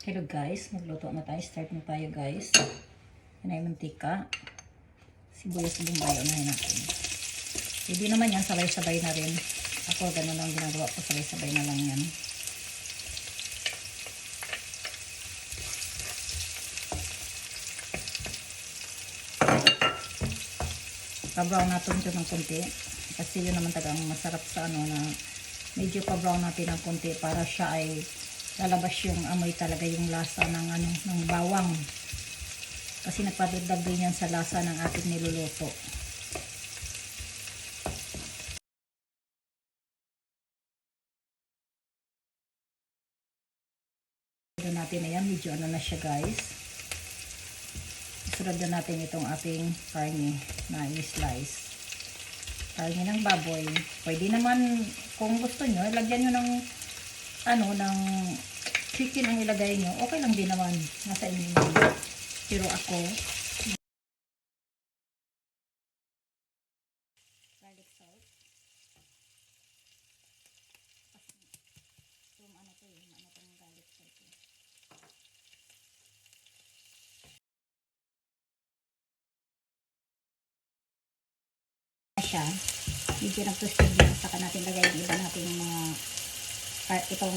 Hello guys, magluto na tayo. Start na tayo guys. Yan ay mantika. Sibuyas din ba yun natin. Hindi naman yan, sabay-sabay na rin. Ako ganun lang ginagawa ko, sabay-sabay na lang yan. Pa-brown natin ito ng konti. Kasi yun naman talagang masarap sa ano na medyo pa-brown natin ng konti para siya ay lalabas yung amoy talaga, yung lasa ng ano, ng bawang. Kasi nagpadagdag din yan sa lasa ng ating niluluto. Ito natin na yan, medyo ano na siya guys. Isunod na natin itong ating karne na i-slice. Karne ng baboy. Pwede naman kung gusto nyo, lagyan nyo ng ano, ng chicken ang ilagay nyo. Okay lang din naman. Nasa inyo yun. Pero ako, garlic salt. Yung ano to yun, ano tong garlic salt yun. Siya, medyo nag-toasted din. Saka natin lagay yung iba natin yung mga itong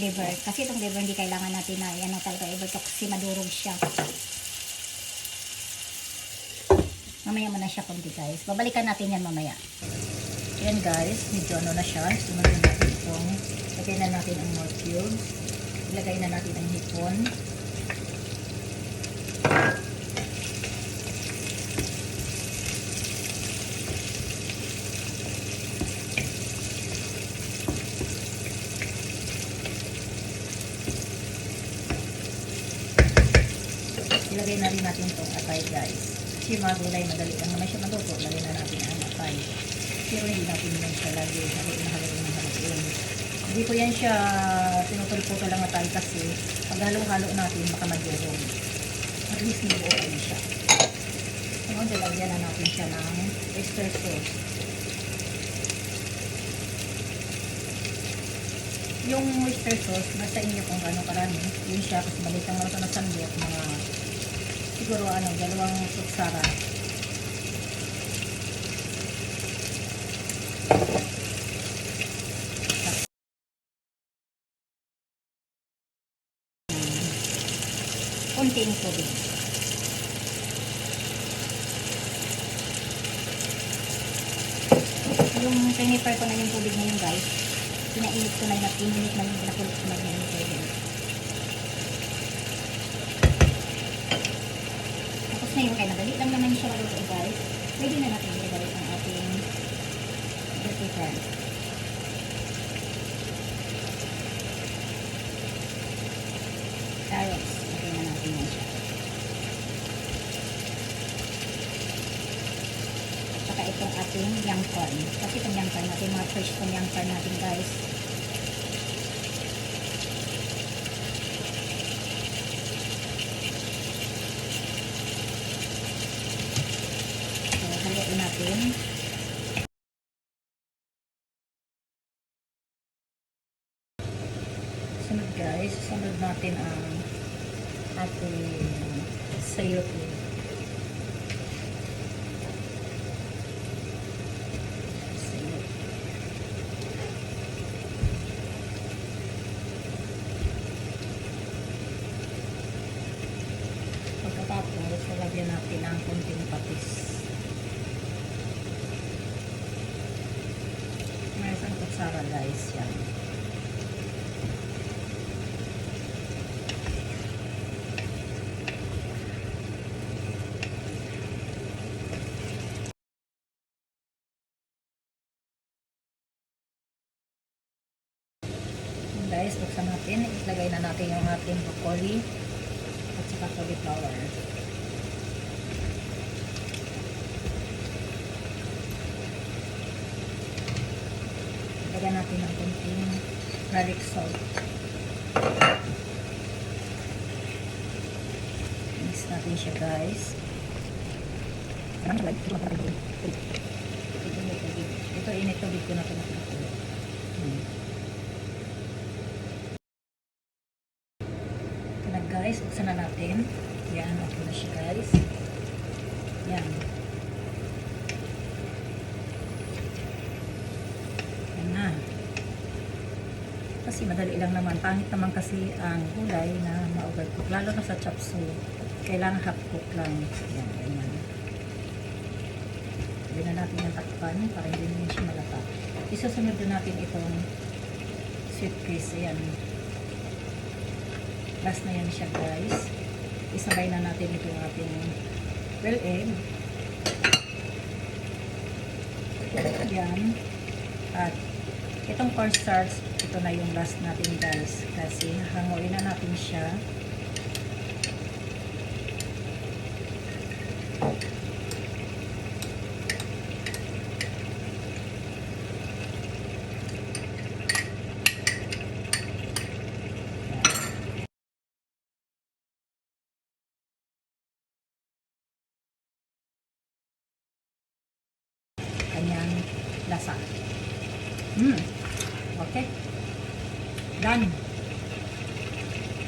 liver. Kasi itong liver hindi kailangan natin na ano talaga iba ito kasi madurog siya. Mamaya mo na siya konti guys. Babalikan natin yan mamaya. Yan guys, medyo ano na siya. Sumunod na natin itong lagay na natin ang more cubes. Ilagay na natin ang hipon. Ilagay na rin natin itong atay guys. Kasi mga gulay madali lang naman siya maluto. Lagay na natin ang atay. Pero hindi natin yan siya lagi. Haluin. Hindi ko yan siya pinutol-putol lang atay kasi pag halo-halo natin baka madurog. At least nibuo na siya. So, lagyan na natin siya ng oyster sauce. Yung oyster sauce, nasa inyo kung gano'ng karami. Yun siya kasi maliit lang naman ito na sandok. Mga siguro ano, 2 kutsara. Konting tubig. Yung piniper ko na yung tubig na yun guys. Pinainit ko na yun, pinunit na yung pinakulit ko na yung tubig. Tapos na yun, kaya madali lang naman siya maluto guys. Pwede na natin ilagay ang ating dirty pan. Carrots, lagay na natin yan siya. Saka itong ating young corn. Kasi itong young corn natin, mga fresh itong young corn natin guys. Haluin natin. Sunod guys, sunod natin ang ating sayote. Pagkatapos, lalagyan natin ang konting patis. May isang kutsara guys, yan. Guys, buksan natin. Ilagay na natin yung ating broccoli at saka cauliflower. Ilagay natin ang konting garlic salt. Mix natin siya guys. Ito init tubig ko na ito na. guys. Buksan na natin. Yan, okay na siya guys. Yan. Yan na. Kasi madali lang naman. Pangit naman kasi ang gulay na ma-overcook. Lalo na sa chop suey. Kailangan half cook lang. Yan, ganyan. Hindi na natin yung takpan para hindi naman siya malata. Isusunod na natin itong sweet case. Ayan. Last na yan siya guys. Isabay na natin itong ating well egg. Yan. At itong cornstarch, ito na yung last natin guys. Kasi hanguin na natin siya. Kanyang lasa. Okay. Done.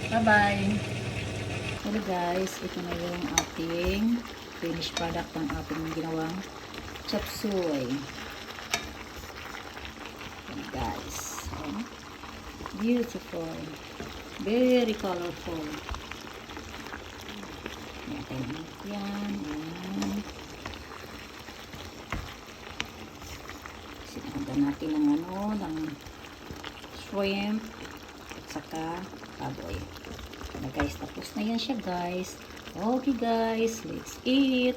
Bye-bye. Hello guys, ito na yung ating finished product ng ating ginawang chop suey. And guys, beautiful. Very colorful. Yan. Yan. Sinagdan natin ng ng shrimp at saka baboy. Na guys, tapos na yan siya guys. Okay guys, let's eat.